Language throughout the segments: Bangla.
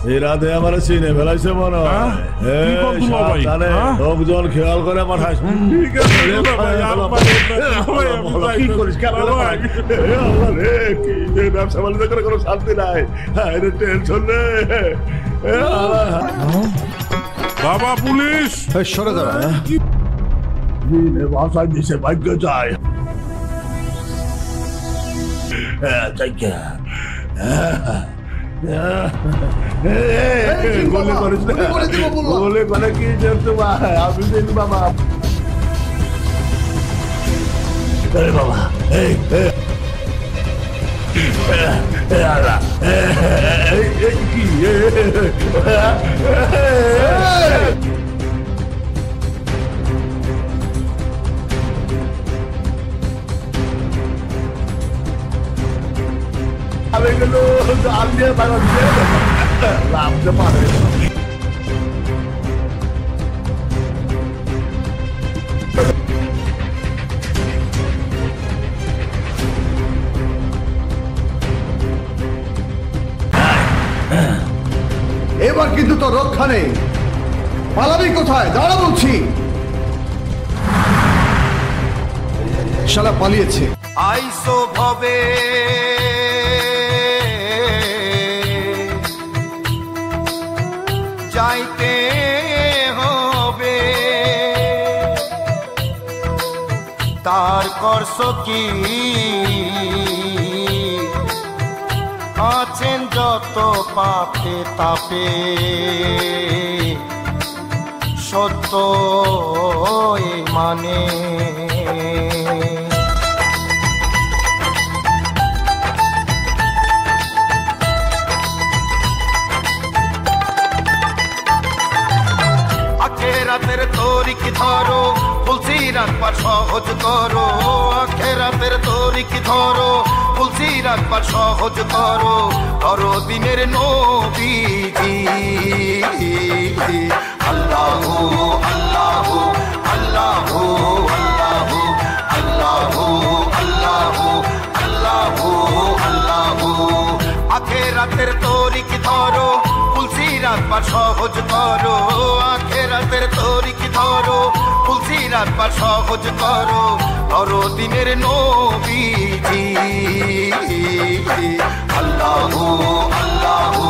এই রাতে আমার চিনে ফেলাইছে মনে হয় লোকজন খেয়াল করে পাঠাইছে কি করিস ব্যবসা বাণিজ্য করে কোনো শান্তি নাই টেনশন নেই বাবা পুলিশ সরে দাঁড়া ভাষায় দিছে ভাগ্য যায় গোলে করিস গোলে করে কি আমি দেখি বাবা বাবা কি লাভতে পারে এবার কিন্তু তোর রক্ষা নেই পালাবি কোথায় দাঁড়া বলছি শালা পালিয়েছে আইসো ভবে যাইতে হবে তার করছ কি আছেন যত পাপে তাপে সত্য মানে আখেরাতের তরিক ধরো বলছি রাখবার সহজ করো আখেরাতের তরিক ধরো বলছি রাখবার সহজ করো করো দিনের নবীজি আল্লাহু আল্লাহু আল্লাহু আল্লাহু আল্লাহু আল্লাহু আল্লাহু আল্লাহু আখেরাতের তরিক ধরো তুলসী রাখবার সহজ করো আখেরাতের তরিক ধরো তুলসী রাখবার সহজ করো করো দিনের নবীজি আল্লাহু আল্লাহু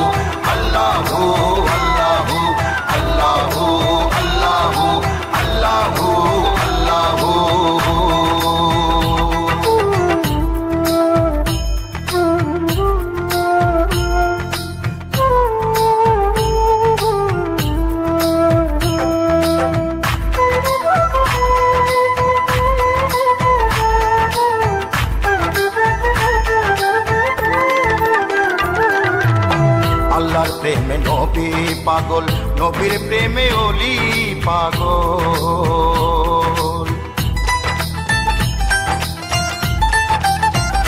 আল্লাহু আল্লাহু আল্লাহু আল্লাহু আল্লাহু আল্লাহু আল্লাহর প্রেমে নবী পাগল নবীর প্রেমে ওলি পাগল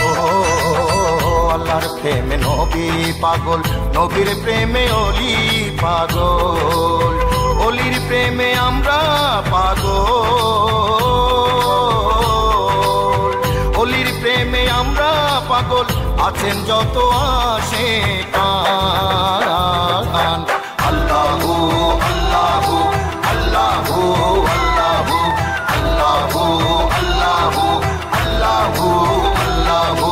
ও আল্লাহর প্রেমে নবী পাগল নবীর প্রেমে ওলি পাগল ওলির প্রেমে আমরা পাগল ওলির প্রেমে আমরা পাগল আছেন যত আশিকান আল্লাহু আল্লাহু আল্লাহু আল্লাহু আল্লাহু আল্লাহু আল্লাহু আল্লাহু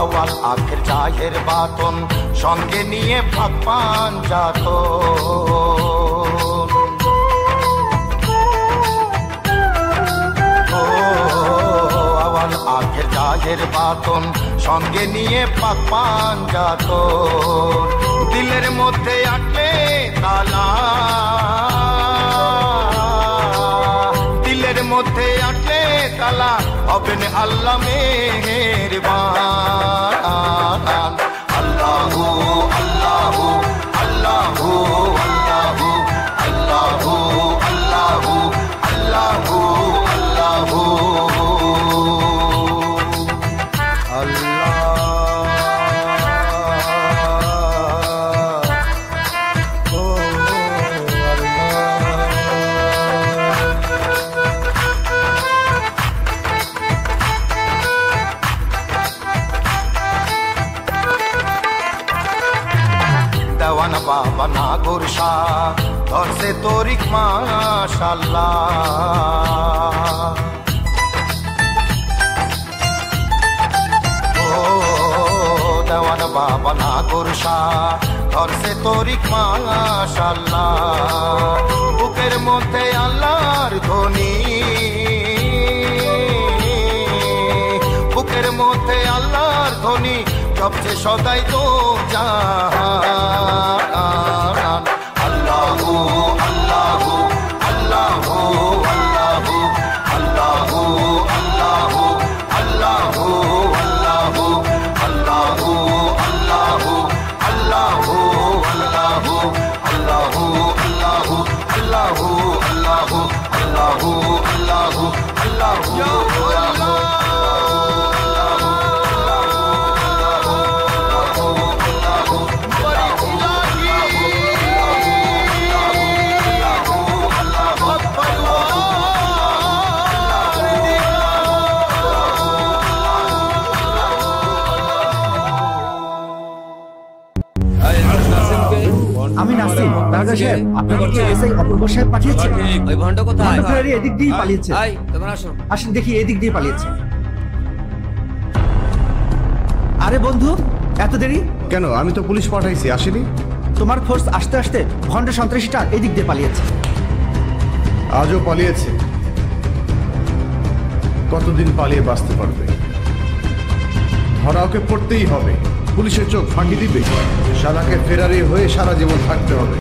আওয়াল আখের জাহের বাতন সঙ্গে নিয়ে ভাগ পান যাত আওয়াল আখের জাহের বাতন সঙ্গে নিয়ে ভাগ পান যাত দিলের মধ্যে আটলে তালা দিলের মধ্যে আটলে তালা হবেন আল্লাহ মেহেরবান আল্লাহু আল্লাহু আল্লাহু আল্লাহু আল্লাহু আল্লাহু আল্লাহু আল্লাহু বাবা না গোরসা ধরছে তরিক মাশাল্লাহ দেওয়ান বাবা না গোরসা ধরছে তরিক মাশাল্লাহ বুকের মধ্যে আল্লাহর ধ্বনি বুকের মধ্যে আল্লাহর ধ্বনি জপছে সদাই তো জান আল্লাহু আল্লাহু আল্লাহু আল্লাহু আল্লাহু আল্লাহু আল্লাহু আল্লাহু আল্লাহু আল্লাহু আল্লাহু আল্লাহু আল্লাহু আল্লাহু আল্লাহু আল্লাহু আল্লাহু আল্লাহু আল্লাহু আমি নাসিম দারোগা সাহেব আপনাকে এসআই অপূর্ব সাহেব পাঠিয়েছেন ওই ভন্ড কোথায়? ভণ্ডফেরারি এদিক দিয়ে পালিয়েছে এই তোমরা আসো। আসেন দেখি এদিক দিয়ে পালিয়েছে আরে বন্ধু এত দেরি কেন আমি তো পুলিশ পাঠাইছি আসেনি তোমার ফোর্স আসতে আসতে ভণ্ড সন্ত্রাসীটা এদিক দিয়ে পালিয়েছে আজও পালিয়েছে কতদিন পালিয়ে বাঁচতে পারবে ধরা ওকে পড়তেই হবে পুলিশের চোখ ফাঁকি দিবে শালাকে ফেরারি হয়ে সারা জীবন থাকতে হবে